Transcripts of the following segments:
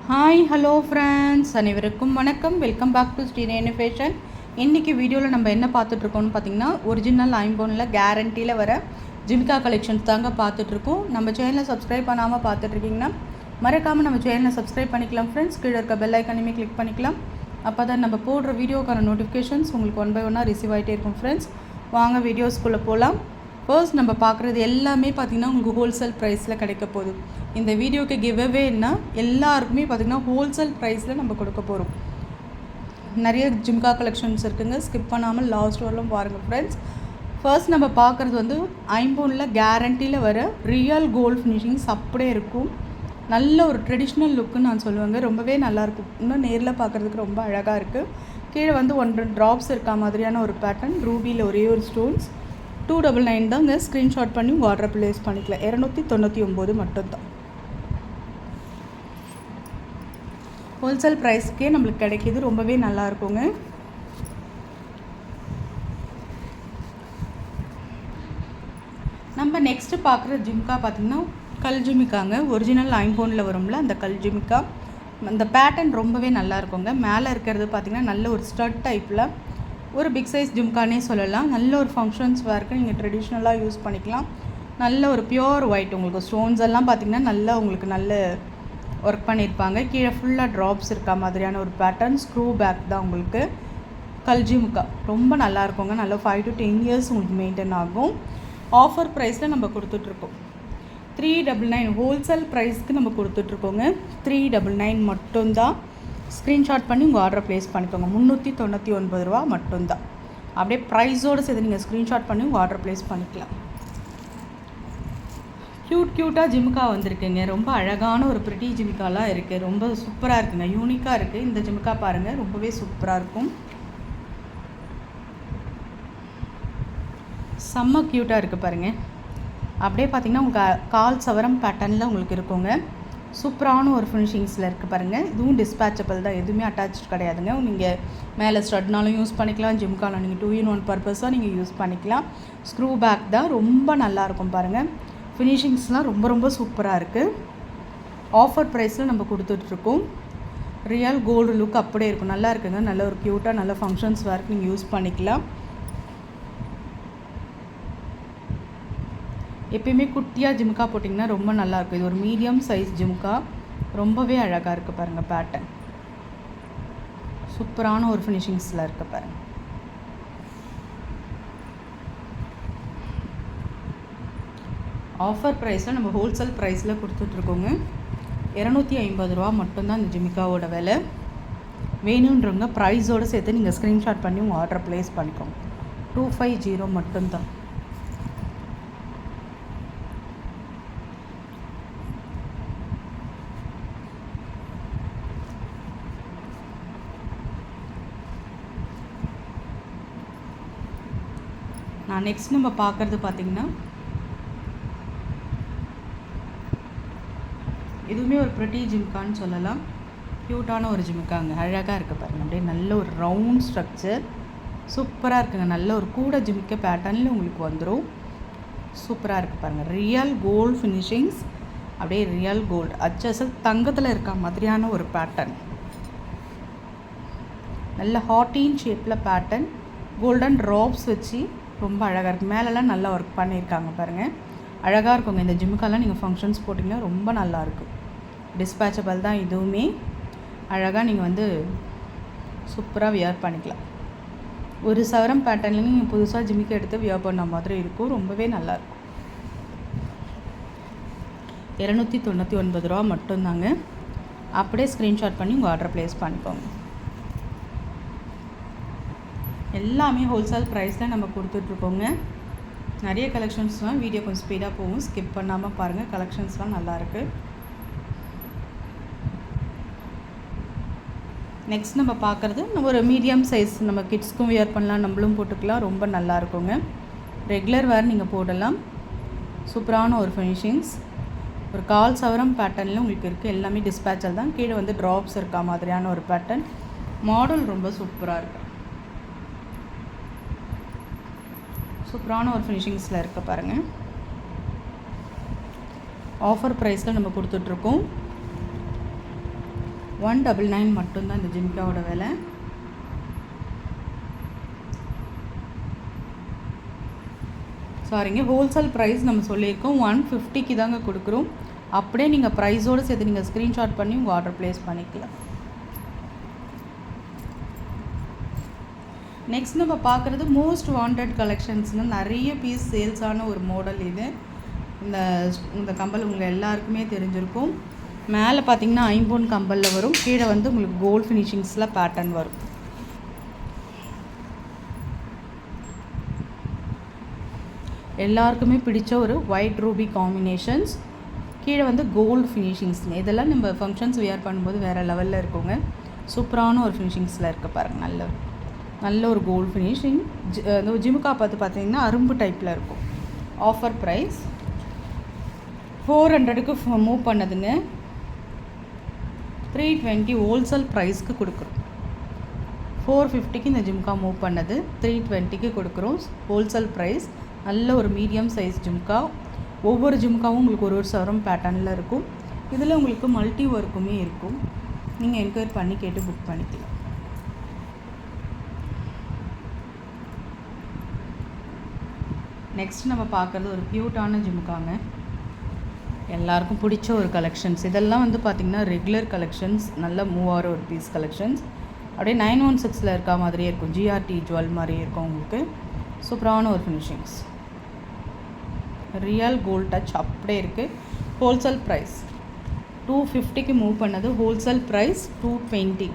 Hi hello friends, அனைவருக்கும் வணக்கம். Welcome back to Srirenu fashion. இன்றைக்கி வீடியோவில் நம்ம என்ன பார்த்துட்ருக்கோம்னு பார்த்திங்கன்னா, ஒரிஜினல் ஐம்பொனில் கேரண்டியில் வர ஜிமிக்கா கலெக்ஷன்ஸ் தாங்க பார்த்துட்ருக்கோம். நம்ம சேனலை சப்ஸ்கிரைப் பண்ணாமல் பார்த்துட்ருக்கீங்கன்னா மறக்காமல் நம்ம சேனலை சப்ஸ்கிரைப் பண்ணிக்கலாம் ஃப்ரெண்ட்ஸ். கீழே இருக்க பெல் ஐக்கானையுமே கிளிக் பண்ணிக்கலாம். அப்போ தான் நம்ம போடுற வீடியோக்கான நோட்டிஃபிகேஷன்ஸ் உங்களுக்கு ஒன் பை ஒன்னாக ரிசீவ் ஆகிட்டே இருக்கும் ஃப்ரெண்ட்ஸ். வாங்க வீடியோஸ்குள்ளே போகலாம். ஃபர்ஸ்ட் நம்ம பார்க்குறது எல்லாமே பார்த்திங்கன்னா உங்களுக்கு ஹோல்சேல் ப்ரைஸில் கிடைக்க போகுது. இந்த வீடியோக்கு கிவ்அவேன்னா எல்லாருக்குமே பார்த்திங்கன்னா ஹோல்சேல் ப்ரைஸில் நம்ம கொடுக்க போகிறோம். நிறைய ஜிம்கா கலெக்ஷன்ஸ் இருக்குங்க, ஸ்கிப் பண்ணாமல் லாஸ்ட் வரலும் பாருங்கள் ஃப்ரெண்ட்ஸ். ஃபர்ஸ்ட் நம்ம பார்க்குறது வந்து ஐம்பொனில் கேரண்டியில் வர ரியல் கோல்ட் ஃபினிஷிங்ஸ் அப்படியே இருக்கும். நல்ல ஒரு ட்ரெடிஷ்னல் லுக்குன்னு நான் சொல்லுவேங்க. ரொம்பவே நல்லாயிருக்கும். இன்னும் நேரில் பார்க்குறதுக்கு ரொம்ப அழகாக இருக்குது. கீழே வந்து 1 ட்ராப்ஸ் இருக்கா மாதிரியான ஒரு பேட்டர்ன், ரூபியில் ஒரே ஒரு ஸ்டோன்ஸ். 299 தாங்க. ஸ்க்ரீன்ஷாட் பண்ணி உங்கள் ஆர்டர் ப்ளேஸ் பண்ணிக்கலாம். 299 மட்டும்தான். ஹோல்சேல் ப்ரைஸ்க்கே நம்மளுக்கு கிடைக்கிது. ரொம்பவே நல்லா இருக்குங்க. நம்ம நெக்ஸ்ட்டு பார்க்குற ஜிம்கா பார்த்திங்கன்னா கல் ஜிமிக்காங்க. ஒரிஜினல் ஐம்பொனில் வரும்ல அந்த கல் ஜிமிக்கா. அந்த பேட்டர்ன் ரொம்பவே நல்லா இருக்குங்க. மேலே இருக்கிறது பார்த்திங்கன்னா நல்ல ஒரு ஸ்டட் டைப்பில் ஒரு பிக் சைஸ் ஜிம்கானே சொல்லலாம். நல்ல ஒரு ஃபங்க்ஷன்ஸ் வேர்க்கு நீங்கள் ட்ரெடிஷ்னலாக யூஸ் பண்ணிக்கலாம். நல்ல ஒரு பியோர் ஒயிட். உங்களுக்கு ஸ்டோன்ஸ் எல்லாம் பார்த்திங்கன்னா நல்லா உங்களுக்கு நல்ல ஒர்க் பண்ணியிருப்பாங்க. கீழே ஃபுல்லாக ட்ராப்ஸ் இருக்கா மாதிரியான ஒரு பேட்டர்ன். ஸ்க்ரூ பேக் தான் உங்களுக்கு கல் ஜிமிக்கா. ரொம்ப நல்லா இருக்குங்க. நல்லா 5 to 10 years உங்களுக்கு மெயின்டைன் ஆகும். ஆஃபர் ப்ரைஸில் நம்ம கொடுத்துட்ருக்கோம். 399 ஹோல்சேல் ப்ரைஸ்க்கு நம்ம கொடுத்துட்ருக்கோங்க. 399 மட்டும்தான். ஸ்க்ரீன்ஷாட் பண்ணி உங்கள் ஆர்டரை ப்ளேஸ் பண்ணிக்கோங்க. 399 ரூபா மட்டும்தான். அப்படியே ப்ரைஸோடு சேர்த்து நீங்கள் ஸ்க்ரீன்ஷாட் பண்ணி உங்கள் ஆர்டர் ப்ளேஸ் பண்ணிக்கலாம். க்யூட்டாக ஜிமிக்கா வந்திருக்குங்க. ரொம்ப அழகான ஒரு ப்ரிட்டி ஜிமிக்காலாம் இருக்குது. ரொம்ப சூப்பராக இருக்குங்க. யூனிக்காக இருக்குது. இந்த ஜிமிக்கா பாருங்கள், ரொம்பவே சூப்பராக இருக்கும். செம்ம க்யூட்டாக இருக்குது பாருங்கள். அப்படியே பார்த்திங்கன்னா உங்கள் கால் சவரம் பேட்டர்னில் உங்களுக்கு இருக்குங்க. சூப்பரான ஒரு ஃபினிஷிங்ஸில் இருக்குது பாருங்கள். இதுவும் டிஸ்பேச்சபிள் தான், எதுவுமே அட்டாச் கிடையாதுங்க. நீங்கள் மேலே ஸ்டட்னாலும் யூஸ் பண்ணிக்கலாம், ஜிம்காலும் நீங்கள் 2 in 1 பர்பஸாக நீங்கள் யூஸ் பண்ணிக்கலாம். ஸ்க்ரூ பேக் தான், ரொம்ப நல்லாயிருக்கும் பாருங்கள். ஃபினிஷிங்ஸ்லாம் ரொம்ப ரொம்ப சூப்பராக இருக்குது. ஆஃபர் ப்ரைஸில் நம்ம கொடுத்துட்ருக்கோம். ரியல் கோல்டு லுக் அப்படியே இருக்கும். நல்லா இருக்குங்க. நல்ல ஒரு க்யூட்டாக நல்ல ஃபங்க்ஷன்ஸ் வேர்க்கு நீங்கள் யூஸ் பண்ணிக்கலாம். எப்பயுமே குட்டியாக ஜிம்கா போட்டிங்கன்னா ரொம்ப நல்லாயிருக்கும். இது ஒரு மீடியம் சைஸ் ஜிம்கா. ரொம்பவே அழகாக இருக்குது பாருங்கள். பேட்டர்ன் சூப்பரான ஒரு ஃபினிஷிங்ஸில் இருக்குது பாருங்கள். ஆஃபர் ப்ரைஸில் நம்ம ஹோல்சேல் ப்ரைஸில் கொடுத்துட்ருக்கோங்க. 250 ரூபா மட்டும்தான் இந்த ஜிமிக்காவோட விலை. வேணுன்றவங்க ப்ரைஸோடு சேர்த்து நீங்கள் ஸ்க்ரீன்ஷாட் பண்ணி உங்கள் ஆர்டரை ப்ளேஸ் பண்ணிக்கோங்க. 250 மட்டும்தான். நான் நெக்ஸ்ட் நம்ம பார்க்குறது பார்த்திங்கன்னா இதுவுமே ஒரு ப்ரிட்டி ஜிமிக்கான்னு சொல்லலாம். க்யூட்டான ஒரு ஜிமிக்காங்க. அழகாக இருக்குது பாருங்கள். அப்படியே நல்ல ஒரு ரவுண்ட் ஸ்ட்ரக்சர் சூப்பராக இருக்குங்க. நல்ல ஒரு கூட ஜிமிக்க பேட்டர்னில் உங்களுக்கு வந்துடும். சூப்பராக இருக்குது பாருங்கள். Real gold finishings. அப்படியே ரியல் கோல்டு அச்சசல் தங்கத்தில் இருக்க மாதிரியான ஒரு பேட்டர்ன். நல்ல ஹார்டின் ஷேப்பில் பேட்டர்ன். கோல்டன் ட்ராப்ஸ் வச்சு ரொம்ப அழகாக இருக்குது. மேலெல்லாம் நல்லா ஒர்க் பண்ணியிருக்காங்க பாருங்கள். அழகாக இருக்குங்க. இந்த ஜிம்முக்கெல்லாம் நீங்கள் ஃபங்க்ஷன்ஸ் போட்டிங்கன்னா ரொம்ப நல்லாயிருக்கும். டிஸ்பேச்சபிள் தான் இதுவுமே. அழகாக நீங்கள் வந்து சூப்பராக வியர் பண்ணிக்கலாம். ஒரு சவரம் பேட்டர்னில் நீங்கள் புதுசாக ஜிம்முக்கு எடுத்து வியர் பண்ண மாதிரி இருக்கும். ரொம்பவே நல்லாயிருக்கும். 299 ரூபா மட்டும்தாங்க. அப்படியே ஸ்க்ரீன்ஷாட் பண்ணி உங்கள் ஆர்டர் ப்ளேஸ் பண்ணிக்கோங்க. எல்லாமே ஹோல்சேல் ப்ரைஸில் நம்ம கொடுத்துட்ருக்கோங்க. நிறைய கலெக்ஷன்ஸ்லாம் வீடியோ கொஞ்சம் ஸ்பீடாக போகும், ஸ்கிப் பண்ணாமல் பாருங்கள். கலெக்ஷன்ஸ்லாம் நல்லாயிருக்கு. நெக்ஸ்ட் நம்ம பார்க்குறது நம்ம ஒரு மீடியம் சைஸ், நம்ம கிட்ஸ்க்கும் வியர் பண்ணலாம், நம்மளும் போட்டுக்கலாம். ரொம்ப நல்லா இருக்குங்க. ரெகுலர் வேர் நீங்கள் போடலாம். சூப்பரான ஒரு ஃபினிஷிங்ஸ். ஒரு கால் சவரம் பேட்டர்னில் உங்களுக்கு இருக்குது. எல்லாமே டிஸ்பேச்சல் தான். கீழே வந்து ட்ராப்ஸ் இருக்கா மாதிரியான ஒரு பேட்டர்ன். மாடல் ரொம்ப சூப்பராக இருக்குது. சூப்பரான ஒரு ஃபினிஷிங்ஸில் இருக்க பாருங்கள். ஆஃபர் ப்ரைஸில் நம்ம கொடுத்துட்ருக்கோம். 199 மட்டும்தான் இந்த ஜிமிக்காவோட விலை. சாரிங்க, ஹோல்சேல் ப்ரைஸ் நம்ம சொல்லியிருக்கோம் 150க்கு தாங்க கொடுக்குறோம். அப்படியே நீங்கள் ப்ரைஸோடு சேர்த்து நீங்கள் ஸ்க்ரீன்ஷாட் பண்ணி உங்கள் ஆர்டர் ப்ளேஸ் பண்ணிக்கலாம். நெக்ஸ்ட் நம்ம பார்க்குறது மோஸ்ட் வாண்டட் கலெக்ஷன்ஸுங்க. நிறைய பீஸ் சேல்ஸான ஒரு மாடல் இது. இந்த கம்பல் உங்களுக்கு எல்லாருக்குமே தெரிஞ்சிருக்கும். மேலே பார்த்தீங்கன்னா ஐம்பொன் கம்பலில் வரும், கீழே வந்து உங்களுக்கு கோல்ட் ஃபினிஷிங்ஸில் பேட்டர்ன் வரும். எல்லாருக்குமே பிடிச்ச ஒரு ஒயிட் ரூபி காம்பினேஷன்ஸ், கீழே வந்து கோல்டு ஃபினிஷிங்ஸுங்க. இதெல்லாம் நம்ம ஃபங்க்ஷன்ஸ் வியர் பண்ணும்போது வேறு லெவலில் இருக்குங்க. சூப்பரான ஒரு ஃபினிஷிங்ஸில் இருக்க பாருங்கள். நல்ல ஒரு கோல்டு ஃபினிஷிங். ஜிமுக்கா பார்த்தீங்கன்னா அரும்பு டைப்பில் இருக்கும். ஆஃபர் ப்ரைஸ் 400க்கு மூவ் பண்ணதுங்க. 320 ஹோல்சேல் ப்ரைஸ்க்கு கொடுக்குறோம். 450க்கு இந்த ஜிமுக்கா மூவ் பண்ணது 320க்கு கொடுக்குறோம் ஹோல்சேல் ப்ரைஸ். நல்ல ஒரு மீடியம் சைஸ் ஜிமுக்கா. ஒவ்வொரு ஜிமுக்காவும் உங்களுக்கு ஒரு சவரம் பேட்டர்னில் இருக்கும். இதில் உங்களுக்கு மல்டி ஒர்க்குமே இருக்கும். நீங்கள் என்கொயரி பண்ணி கேட்டு புக் பண்ணிக்கலாம். நெக்ஸ்ட் நம்ம பார்க்குறது ஒரு க்யூட்டான ஜிமுக்காங்க. எல்லாருக்கும் பிடிச்ச ஒரு கலெக்ஷன்ஸ். இதெல்லாம் வந்து பார்த்திங்கன்னா ரெகுலர் கலெக்ஷன்ஸ், நல்ல மூவ் ஆகிற ஒரு பீஸ் கலெக்ஷன்ஸ். அப்படியே 916ல் இருக்க மாதிரியே இருக்கும். ஜிஆர்டி ஜுவல் மாதிரியே இருக்கும் உங்களுக்கு. சூப்பரான ஒரு ஃபினிஷிங்ஸ், ரியல் கோல்ட் டச் அப்படியே இருக்குது. ஹோல்சேல் ப்ரைஸ் 250க்கு மூவ் பண்ணது. Wholesale price 220.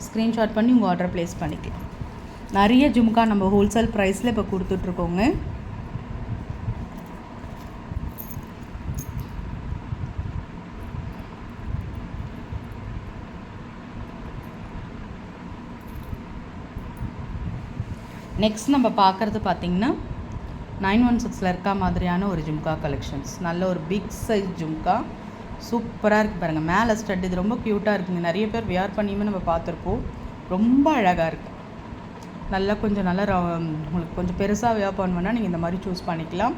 ஸ்க்ரீன்ஷாட் பண்ணி உங்கள் ஆர்டர் ப்ளேஸ் பண்ணிக்கலாம். நிறைய ஜிமுக்கா நம்ம ஹோல்சேல் ப்ரைஸில் இப்போ கொடுத்துட்ருக்கோங்க. நெக்ஸ்ட் நம்ம பார்க்குறது பார்த்திங்கன்னா 916ல் இருக்க மாதிரியான ஒரு ஜும்கா கலெக்ஷன்ஸ். நல்ல ஒரு பிக் சைஸ் ஜும்கா, சூப்பராக இருக்குது பாருங்கள். மேலே ஸ்டட் இது ரொம்ப க்யூட்டாக இருக்குங்க. நிறைய பேர் வியர் பண்ணியுமே நம்ம பார்த்துருப்போம். ரொம்ப அழகாக இருக்குது. நல்லா கொஞ்சம் நல்லா உங்களுக்கு கொஞ்சம் பெருசாக வியர் பண்ணுவேன்னா நீங்கள் இந்த மாதிரி சூஸ் பண்ணிக்கலாம்.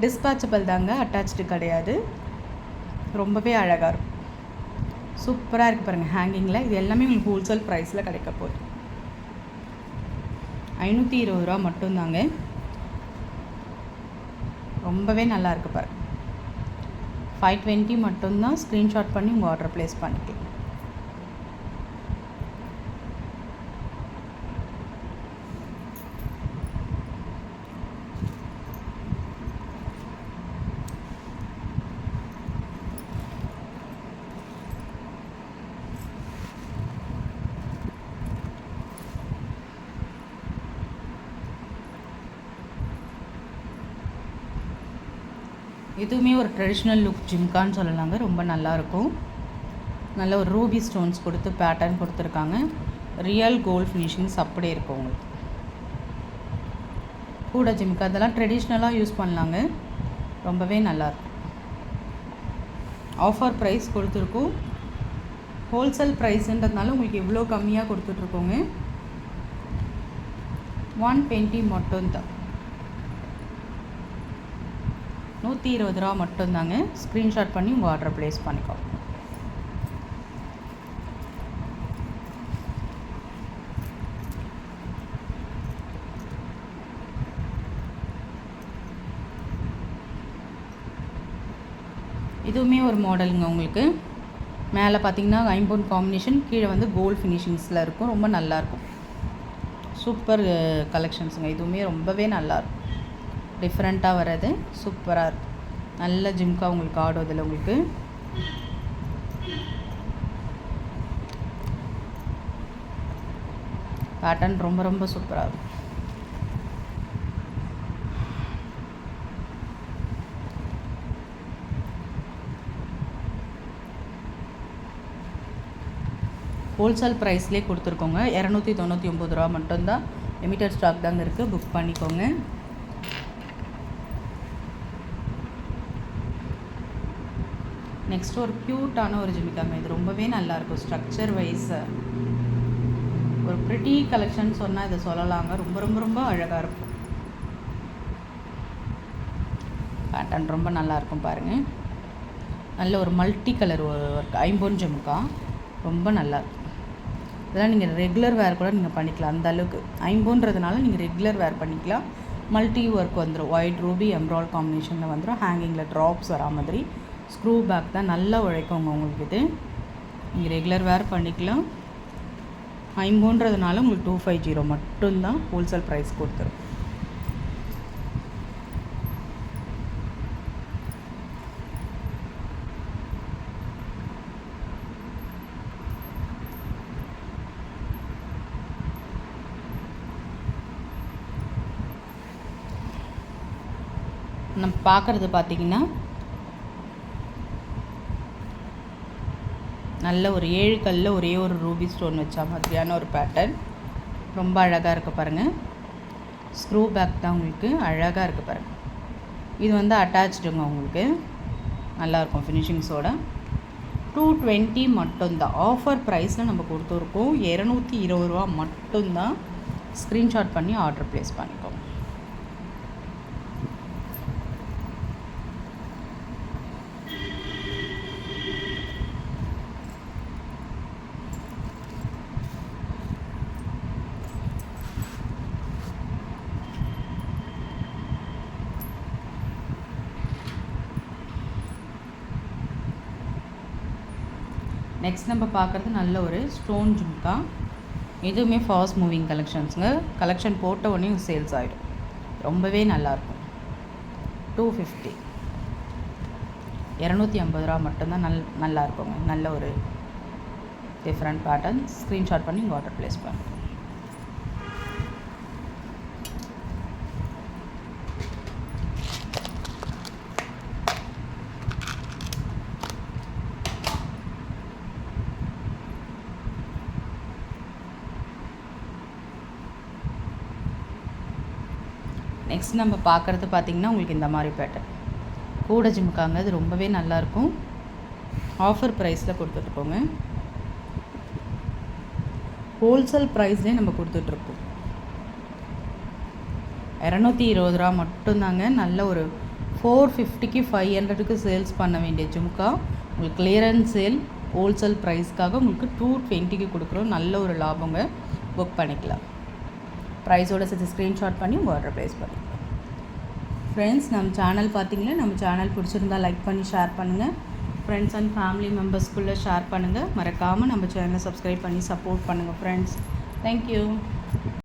டிஸ்பேச்சபிள் தாங்க, அட்டாச்சு கிடையாது. ரொம்பவே அழகாக இருக்கும். சூப்பராக இருக்குது பாருங்கள் ஹேங்கிங்கில். இது எல்லாமே உங்களுக்கு ஹோல்சேல் ப்ரைஸில் கிடைக்க போகுது. 520 ரூபா மட்டும்தாங்க. ரொம்பவே நல்லா இருக்குது பாருங்கள். 520 மட்டும்தான். ஸ்க்ரீன்ஷாட் பண்ணி உங்கள் ஆர்டர் ப்ளேஸ் பண்ணிக்கலாம். இதுவுமே ஒரு ட்ரெடிஷ்னல் லுக் ஜிம்கான்னு சொல்லலாங்க. ரொம்ப நல்லாயிருக்கும். நல்ல ஒரு ரூபி ஸ்டோன்ஸ் கொடுத்து பேட்டர்ன் கொடுத்துருக்காங்க. ரியல் கோல்ட் ஃபினிஷிங்ஸ் அப்படியே இருக்கும் உங்களுக்கு. கூட ஜிம்கா அதெல்லாம் ட்ரெடிஷ்னலாக யூஸ் பண்ணலாங்க. ரொம்பவே நல்லாயிருக்கும். ஆஃபர் ப்ரைஸ் கொடுத்துருக்கோம். ஹோல்சேல் ப்ரைஸுன்றதுனால உங்களுக்கு இவ்வளோ கம்மியாக கொடுத்துட்ருக்கோங்க. 120 மட்டும்தான். 120 ரூபா மட்டும்தாங்க. ஸ்க்ரீன்ஷாட் பண்ணி உங்கள் ஆர்டர் ப்ளேஸ் பண்ணிக்கோ. இதுவுமே ஒரு மாடலுங்க உங்களுக்கு. மேலே பார்த்தீங்கன்னா ஐம்பொன் காம்பினேஷன், கீழே வந்து கோல்ட் ஃபினிஷிங்ஸில் இருக்கும். ரொம்ப நல்லாயிருக்கும். சூப்பர் கலெக்ஷன்ஸுங்க. இதுவுமே ரொம்பவே நல்லாயிருக்கும். டிஃப்ரெண்ட்டாக வர்றது சூப்பராக இருக்கும். நல்ல ஜிம்கா உங்களுக்கு ஆடுவதில் உங்களுக்கு பேட்டர்ன் ரொம்ப ரொம்ப சூப்பராக இருக்கும். ஹோல்சேல் ப்ரைஸ்லேயே கொடுத்துருக்கோங்க. 299 ரூபா மட்டும்தான். லிமிட்டட் ஸ்டாக் தாங்க இருக்குது. புக் பண்ணிக்கோங்க. நெக்ஸ்ட் ஒரு க்யூட்டான ஒரு ஜிமிக்காங்க. இது ரொம்பவே நல்லாயிருக்கும். ஸ்ட்ரக்சர் வைஸ் ஒரு ப்ரிட்டி கலெக்ஷன் சொன்னால் இதை சொல்லலாங்க. ரொம்ப ரொம்ப ரொம்ப அழகாக இருக்கும். பேட்டர்ன் ரொம்ப நல்லாயிருக்கும் பாருங்கள். நல்ல ஒரு மல்டி கலர் ஒரு ஒர்க். ஐம்பொன் ஜிமிக்கா ரொம்ப நல்லாயிருக்கும். இதெல்லாம் நீங்கள் ரெகுலர் வேர் கூட நீங்கள் பண்ணிக்கலாம். அந்த அளவுக்கு ஐம்பொன்றதுனால நீங்கள் ரெகுலர் வேர் பண்ணிக்கலாம். மல்டி ஒர்க் வந்துடும். ஒயிட் ரூபி எம்ராய்ட் காம்பினேஷனில் வந்துடும். ஹேங்கிங்கில் ட்ராப்ஸ் வரா மாதிரி ஸ்க்ரூ பேக் தான் நல்லா உழைக்குங்க உங்களுக்கு. இது நீங்கள் ரெகுலர் வேர் பண்ணிக்கலாம். ஐம்பொன்றதுனால உங்களுக்கு 250 மட்டும்தான் ஹோல்சேல் ப்ரைஸ் கொடுத்துரும். நம்ம பார்க்குறது பார்த்திங்கன்னா நல்ல ஒரு 7 கல்லில் ஒரே ஒரு ரூபி ஸ்டோன் வச்சா மாதிரியான ஒரு பேட்டர்ன். ரொம்ப அழகாக இருக்குது பாருங்கள். ஸ்க்ரூ பேக் தான் உங்களுக்கு அழகாக இருக்குது பாருங்கள். இது வந்து அட்டாச்சுடுங்க உங்களுக்கு. நல்லாயிருக்கும் ஃபினிஷிங்ஸோட. 220 மட்டும்தான் ஆஃபர் ப்ரைஸில் நம்ம கொடுத்துருக்கோம். 220 ரூபா மட்டும்தான். ஸ்க்ரீன்ஷாட் பண்ணி ஆர்டர் ப்ளேஸ் பண்ணிக்கோங்க. நெக்ஸ்ட் நம்ம பார்க்குறது நல்ல ஒரு ஸ்டோன் ஜும்கா. இதுவுமே ஃபாஸ்ட் மூவிங் கலெக்ஷன்ஸுங்க. கலெக்ஷன் போட்ட உடனே சேல்ஸ் ஆகிடும். ரொம்பவே நல்லாயிருக்கும். 250 250 ரூபா மட்டும்தான். நல்லா இருக்குங்க. நல்ல ஒரு டிஃப்ரெண்ட் பேட்டர்ன். ஸ்க்ரீன்ஷாட் பண்ணி உங்கள் ஆர்டர் ப்ளேஸ் பண்ணுங்கள். நெக்ஸ்ட் நம்ம பார்க்குறது பார்த்திங்கன்னா உங்களுக்கு இந்த மாதிரி பேட்டர்ன் கூட ஜிம்முக்காங்க. இது ரொம்பவே நல்லாயிருக்கும். ஆஃபர் ப்ரைஸில் கொடுத்துட்ருக்கோங்க. ஹோல்சேல் ப்ரைஸ்லேயே நம்ம கொடுத்துட்ருக்கோம். 220 ரூபா மட்டும்தாங்க. நல்ல ஒரு 450க்கு 500க்கு சேல்ஸ் பண்ண வேண்டிய ஜும்கா உங்களுக்கு கிளியரன்ஸ் சேல் ஹோல்சேல் ப்ரைஸ்க்காக உங்களுக்கு 220க்கு கொடுக்குறோம். நல்ல ஒரு லாபங்க. புக் பண்ணிக்கலாம். ப்ரைஸோடு சேர்த்து ஸ்க்ரீன்ஷாட் பண்ணி உங்கள் ஆர்டர் ப்ளேஸ் பண்ணிக்கலாம். ஃப்ரெண்ட்ஸ், நம்ம சேனல் பார்த்திங்கன்னா நம்ம சேனல் பிடிச்சிருந்தா லைக் பண்ணி ஷேர் பண்ணுங்கள். ஃப்ரெண்ட்ஸ் அண்ட் ஃபேமிலி மெம்பர்ஸ்குள்ளே ஷேர் பண்ணுங்கள். மறக்காமல் நம்ம சேனலை சப்ஸ்கிரைப் பண்ணி சப்போர்ட் பண்ணுங்கள் ஃப்ரெண்ட்ஸ். தேங்க்யூ.